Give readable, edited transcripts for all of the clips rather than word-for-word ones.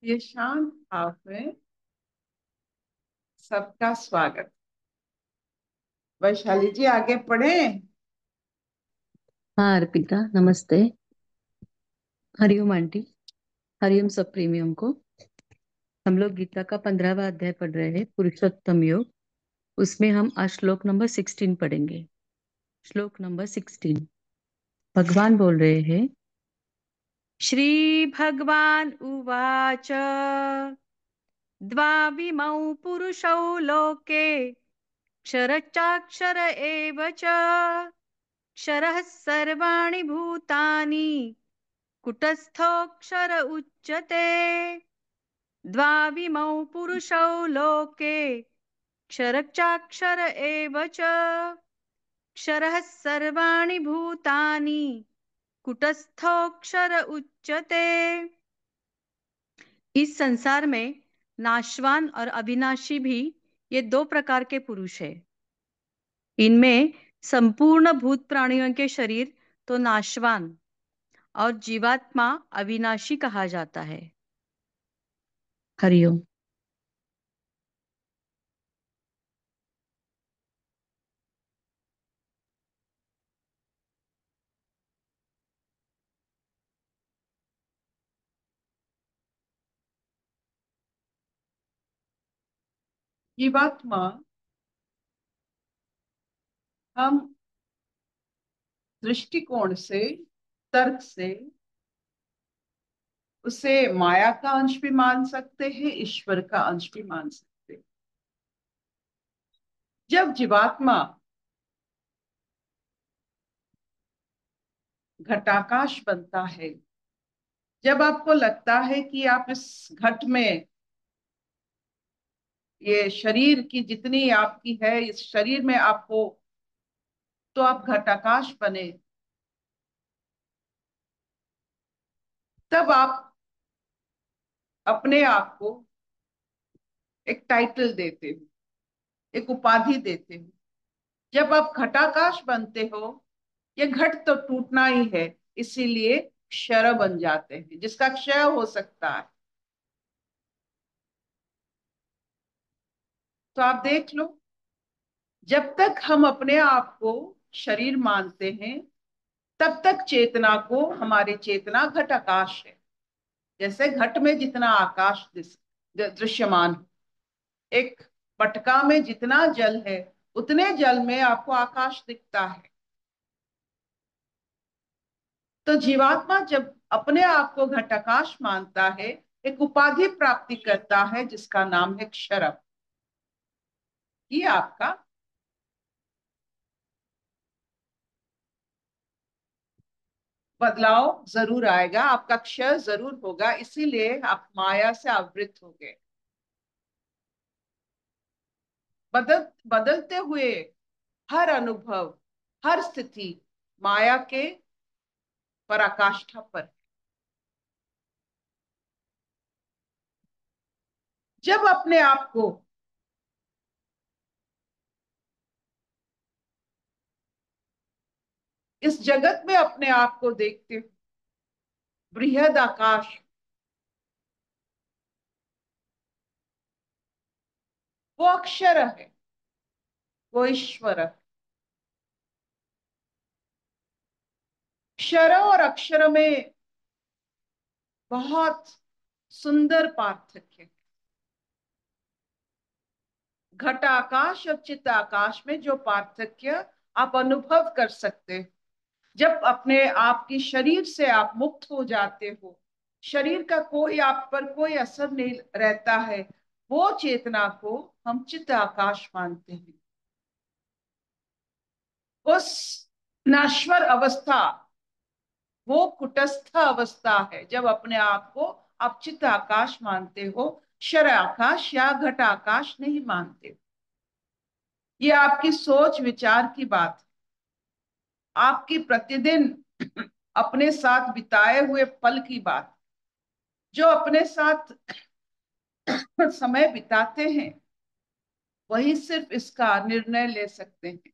ये शांत भाव में सबका स्वागत। वैशाली जी आगे पढ़ें। हाँ अर्पिता, नमस्ते। हरिओम आंटी। हरिओम सब प्रेमियों को। हम लोग गीता का 15वां अध्याय पढ़ रहे हैं, पुरुषोत्तम योग। उसमें हम आज श्लोक नंबर 16 पढ़ेंगे। श्लोक नंबर 16। भगवान बोल रहे हैं, श्री भगवान उवाच द्वाविमौ पुरुषौ लोके क्षरश्चाक्षर एव च क्षरः सर्वाणि भूतानि कुटस्थोऽक्षर उच्यते। द्वाविमौ पुरुषौ लोके क्षरश्चाक्षर एव च क्षरः सर्वाणि भूतानि कुटस्थोऽक्षर उच्यते। इस संसार में नाशवान और अविनाशी भी ये दो प्रकार के पुरुष है। इनमें संपूर्ण भूत प्राणियों के शरीर तो नाशवान और जीवात्मा अविनाशी कहा जाता है। हरिओम। जीवात्मा हम दृष्टिकोण से, तर्क से उसे माया का अंश भी मान सकते हैं, ईश्वर का अंश भी मान सकते हैं। जब जीवात्मा घटाकाश बनता है, जब आपको लगता है कि आप इस घट में, ये शरीर की जितनी आपकी है, इस शरीर में आपको, तो आप घटाकाश बने, तब आप अपने आप को एक टाइटल देते हो, एक उपाधि देते हो। जब आप घटाकाश बनते हो, ये घट तो टूटना ही है, इसीलिए क्षर बन जाते हैं, जिसका क्षय हो सकता है। तो आप देख लो, जब तक हम अपने आप को शरीर मानते हैं, तब तक चेतना को, हमारी चेतना घटाकाश है। जैसे घट में जितना आकाश दृश्यमान है, एक पटका में जितना जल है, उतने जल में आपको आकाश दिखता है। तो जीवात्मा जब अपने आप को घटाकाश मानता है, एक उपाधि प्राप्ति करता है जिसका नाम है क्षर। ये आपका बदलाव जरूर आएगा, आपका क्षय जरूर होगा, इसीलिए आप माया से आवृत हो गए। बदलते हुए हर अनुभव, हर स्थिति माया के पराकाष्ठा पर। जब अपने आप को इस जगत में अपने आप को देखते हो, बृहद आकाश, वो अक्षर है, वो ईश्वर है। क्षर और अक्षर में बहुत सुंदर पार्थक्य है। घट आकाश और चित्त आकाश में जो पार्थक्य आप अनुभव कर सकते हैं, जब अपने आप की शरीर से आप मुक्त हो जाते हो, शरीर का कोई आप पर कोई असर नहीं रहता है, वो चेतना को हम चित्त आकाश मानते हैं। उस नश्वर अवस्था, वो कुटस्थ अवस्था है जब अपने आप को आप चित्त आकाश मानते हो, क्षर आकाश या घट आकाश नहीं मानते। ये आपकी सोच विचार की बात है, आपकी प्रतिदिन अपने साथ बिताए हुए पल की बात। जो अपने साथ समय बिताते हैं, वही सिर्फ इसका निर्णय ले सकते हैं।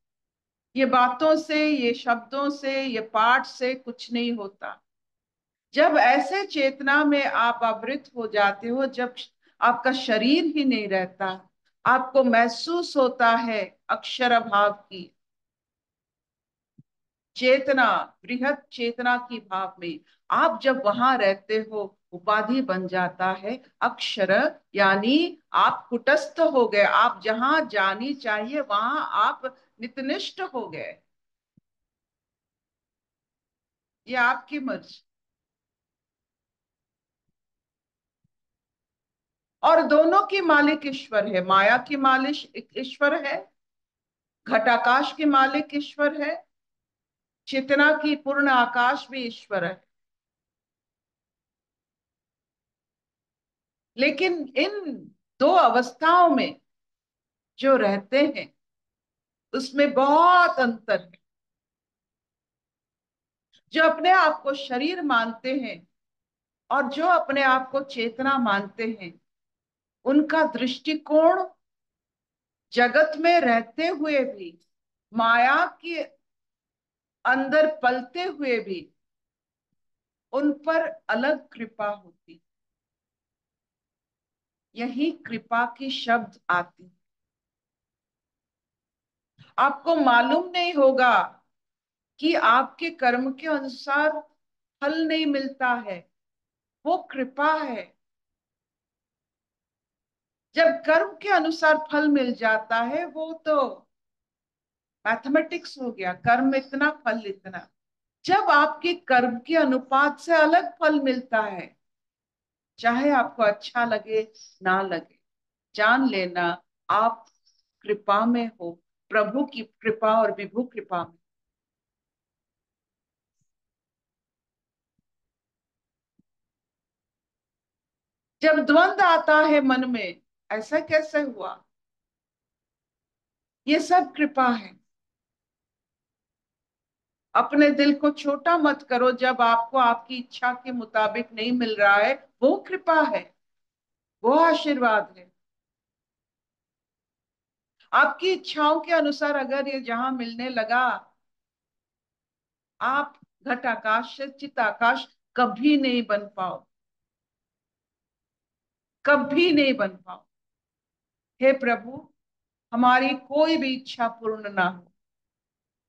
ये बातों से, ये शब्दों से, ये पाठ से कुछ नहीं होता। जब ऐसे चेतना में आप आवृत हो जाते हो, जब आपका शरीर ही नहीं रहता, आपको महसूस होता है अक्षर भाव की चेतना, बृहत चेतना की भाव में आप जब वहां रहते हो, उपाधि बन जाता है अक्षर, यानी आप कुटस्थ हो गए, आप जहां जानी चाहिए वहां आप नितनिष्ठ हो गए। ये आपकी मर्जी। और दोनों की मालिक ईश्वर है, माया की मालिक ईश्वर है, घटाकाश के मालिक ईश्वर है, चेतना की पूर्ण आकाश भी ईश्वर है। लेकिन इन दो अवस्थाओं में जो रहते हैं उसमें बहुत अंतर है। जो अपने आप को शरीर मानते हैं और जो अपने आप को चेतना मानते हैं, उनका दृष्टिकोण जगत में रहते हुए भी, माया के अंदर पलते हुए भी, उन पर अलग कृपा होती। यही कृपा की शब्द आती। आपको मालूम नहीं होगा कि आपके कर्म के अनुसार फल नहीं मिलता है, वो कृपा है। जब कर्म के अनुसार फल मिल जाता है, वो तो मैथमेटिक्स हो गया, कर्म इतना फल इतना। जब आपके कर्म के अनुपात से अलग फल मिलता है, चाहे आपको अच्छा लगे ना लगे, जान लेना आप कृपा में हो, प्रभु की कृपा और विभु कृपा में। जब द्वंद आता है मन में, ऐसा कैसे हुआ, ये सब कृपा है। अपने दिल को छोटा मत करो, जब आपको आपकी इच्छा के मुताबिक नहीं मिल रहा है, वो कृपा है, वो आशीर्वाद है। आपकी इच्छाओं के अनुसार अगर ये जहां मिलने लगा, आप घटाकाश से चिताकाश कभी नहीं बन पाओ, कभी नहीं बन पाओ। हे प्रभु, हमारी कोई भी इच्छा पूर्ण ना हो,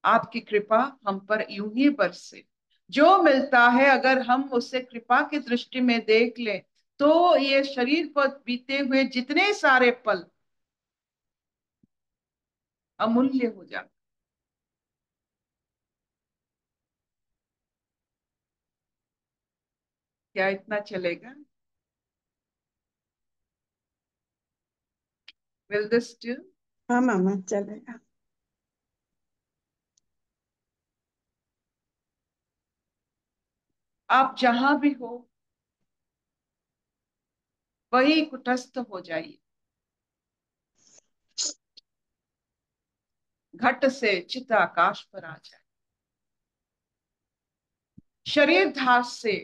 आपकी कृपा हम पर यूं ही बरसे। जो मिलता है अगर हम उसे कृपा की दृष्टि में देख लें, तो ये शरीर पर बीते हुए जितने सारे पल अमूल्य हो जाते। क्या इतना चलेगा? Will this do? हाँ मामा चलेगा। आप जहां भी हो वही कुटस्थ हो जाइए, घट से चिताकाश पर आ जाए। शरीर धास से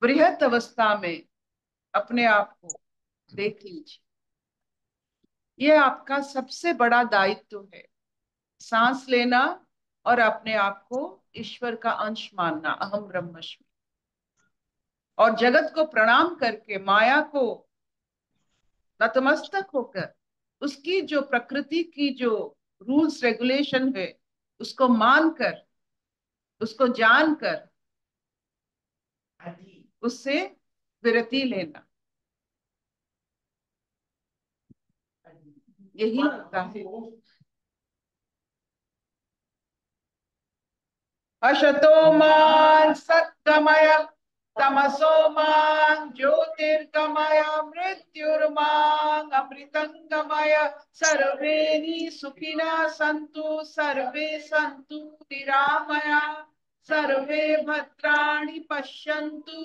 बृहत अवस्था में अपने आप को देख लीजिए। ये आपका सबसे बड़ा दायित्व है, सांस लेना और अपने आप को ईश्वर का अंश मानना, अहम ब्रह्मस्मि। और जगत को प्रणाम करके, माया को नतमस्तक होकर, उसकी जो प्रकृति की जो रूल्स रेगुलेशन है उसको मानकर, उसको जानकर उससे विरति लेना, यही होता है। असतो मां सत्गमय, तमसो मां ज्योतिर्गमय, मृत्युर्मां अमृतंगमय। सर्वे सुखिनः सन्तु, सर्वे सन्तु निरामया, सर्वे भद्राणि पश्यन्तु,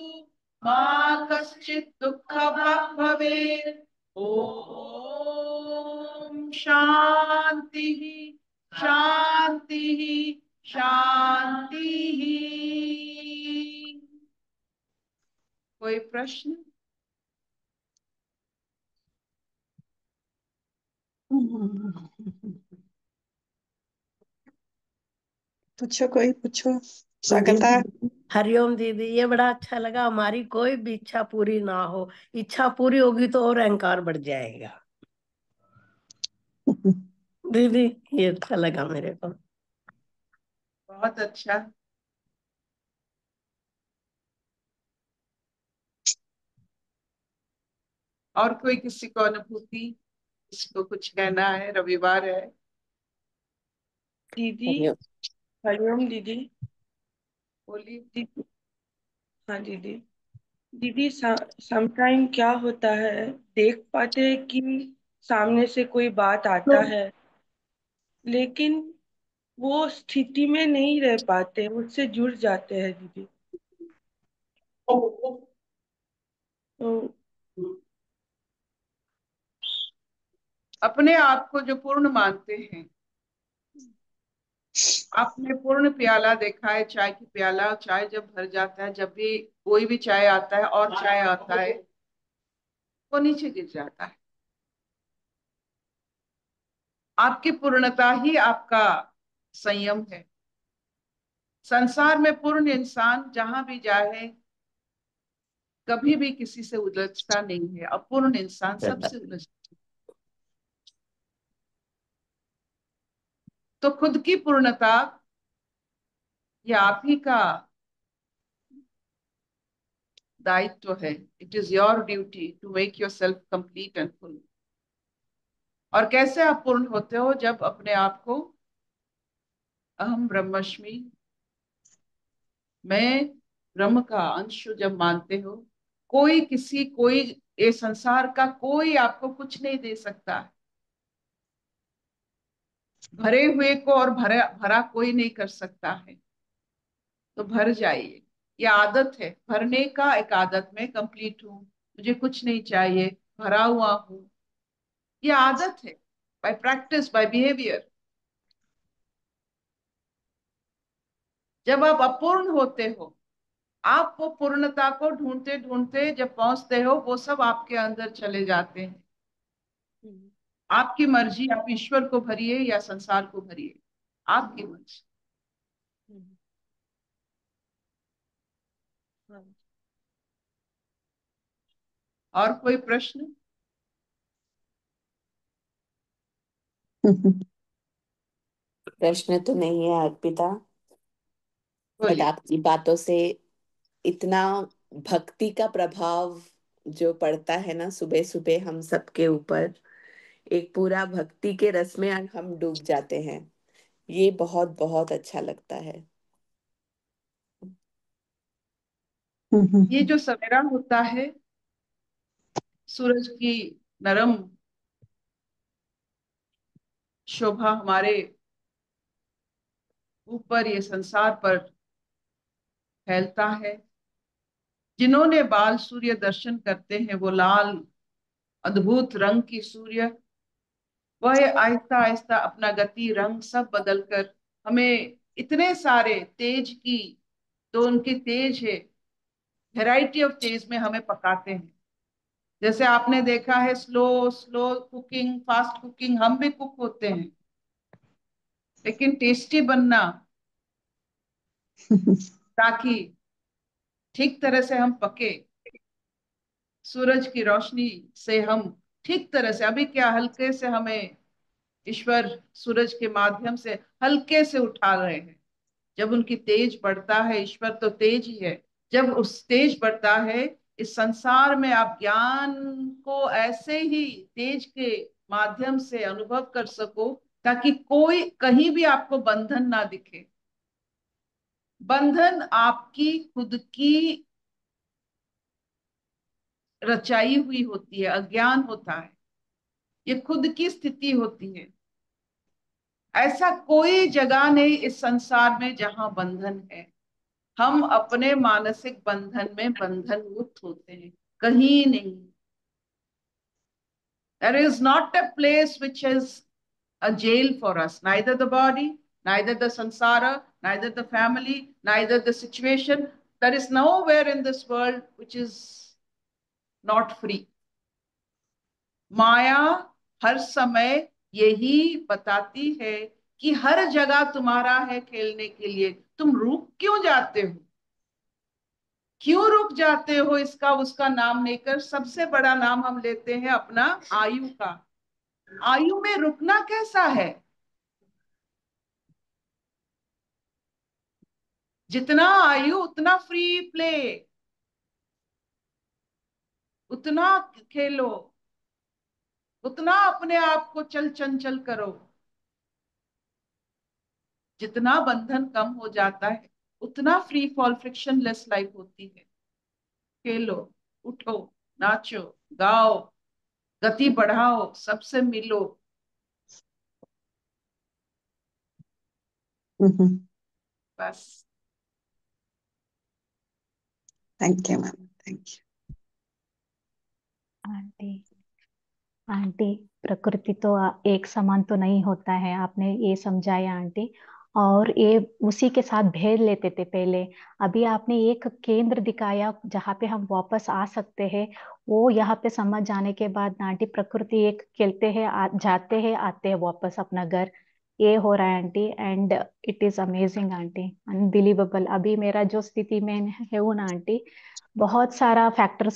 मा कश्चित् दुःखभाग् भवेत्। ओम शांति, शांति, शांति। कोई प्रश्न? पूछो, कोई पूछो। स्वागता। हरिओम दीदी, ये बड़ा अच्छा लगा। हमारी कोई भी इच्छा पूरी ना हो, इच्छा पूरी होगी तो और अहंकार बढ़ जाएगा। दीदी ये अच्छा लगा मेरे को। बहुत अच्छा। और कोई किसी को अनुभूति, किसी को कुछ कहना है? रविवार है। दीदी। हरिओम। हरिओम दीदी। बोलिए। दीदी। हाँ दीदी। दीदी समटाइम क्या होता है, देख पाते हैं कि सामने से कोई बात आता है, लेकिन वो स्थिति में नहीं रह पाते, उससे जुड़ जाते हैं दीदी। तो अपने आप को जो पूर्ण मानते हैं, आपने पूर्ण प्याला देखा है, चाय की प्याला, चाय जब भर जाता है, जब भी कोई भी चाय आता है और चाय आता है, वो नीचे गिर जाता है। आपकी पूर्णता ही आपका संयम है। संसार में पूर्ण इंसान जहां भी जाए कभी भी किसी से उलझता नहीं है, अपूर्ण इंसान सबसे उलझता है। तो खुद की पूर्णता ये आप ही का दायित्व है। It is your duty to make yourself complete and full. और कैसे आप पूर्ण होते हो? जब अपने आप को अहम ब्रह्मस्मि, मैं ब्रह्म का अंश हूं, जब मानते हो, कोई ये संसार का कोई आपको कुछ नहीं दे सकता है। भरे हुए को और भरा भरा कोई नहीं कर सकता है। तो भर जाइए। ये आदत है भरने का, एक आदत में कंप्लीट हूँ, मुझे कुछ नहीं चाहिए, भरा हुआ हूँ। ये आदत है, बाय प्रैक्टिस, बाय बिहेवियर। जब आप अपूर्ण होते हो, आप वो पूर्णता को ढूंढते ढूंढते जब पहुंचते हो, वो सब आपके अंदर चले जाते हैं। आपकी मर्जी, आप ईश्वर को भरिए या संसार को भरिए, आपकी मर्जी। और कोई प्रश्न? प्रश्न तो नहीं है अर्पिता, बट बोलिए। आपकी बातों से इतना भक्ति का प्रभाव जो पड़ता है ना सुबह सुबह हम सबके ऊपर, एक पूरा भक्ति के रस में हम डूब जाते हैं। ये बहुत बहुत अच्छा लगता है। ये जो सवेरा होता है, सूरज की नरम शोभा हमारे ऊपर, ये संसार पर फैलता है। जिन्होंने बाल सूर्य दर्शन करते हैं, वो लाल अद्भुत रंग की सूर्य, वह आहिस्ता आहिस्ता अपना गति, रंग सब बदल कर हमें इतने सारे तेज की, तो उनकी तेज है, वैरायटी ऑफ तेज में हमें पकाते हैं। जैसे आपने देखा है slow slow cooking, fast cooking, हम भी कुक होते हैं, लेकिन टेस्टी बनना, ताकि ठीक तरह से हम पके, सूरज की रोशनी से हम ठीक तरह से, अभी क्या हल्के से हमें ईश्वर सूरज के माध्यम से हल्के से उठा रहे हैं। जब उनकी तेज बढ़ता है, ईश्वर तो तेज ही है, जब उस तेज बढ़ता है, इस संसार में आप ज्ञान को ऐसे ही तेज के माध्यम से अनुभव कर सको, ताकि कोई कहीं भी आपको बंधन ना दिखे। बंधन आपकी खुद की रचाई हुई होती है, अज्ञान होता है, ये खुद की स्थिति होती है। ऐसा कोई जगह नहीं इस संसार में जहां बंधन है। हम अपने मानसिक बंधन में बंधन मुक्त होते हैं, कहीं नहीं। There is not a place which is a jail for us, neither the body, neither the sansara, neither the family, neither the situation. There is nowhere in this world which is not free. माया हर समय यही बताती है कि हर जगह तुम्हारा है खेलने के लिए, तुम रुक क्यों जाते हो? क्यों रुक जाते हो इसका उसका नाम लेकर? सबसे बड़ा नाम हम लेते हैं अपना आयु का। आयु में रुकना कैसा है? जितना आयु उतना फ्री प्ले, उतना खेलो, उतना अपने आप को चल चंचल करो। जितना बंधन कम हो जाता है उतना free fall friction less life होती है। खेलो, उठो, नाचो, गाओ, गति बढ़ाओ, सबसे मिलो। बस। Thank you ma'am, thank you. Aunty aunty, प्रकृति तो एक समान तो नहीं होता है, आपने ये समझाया आंटी। और ये उसी के साथ भेद लेते थे पहले, अभी आपने एक केंद्र दिखाया जहाँ पे हम वापस आ सकते हैं। वो यहाँ पे समझ जाने के बाद ना आंटी, प्रकृति एक खेलते हैं, जाते हैं, आते हैं वापस अपना घर। ये हो रहा है aunty, and it is amazing aunty, unbelievable. अभी मेरा जो स्थिति में है वो ना आंटी, बहुत सारा फैक्टर्स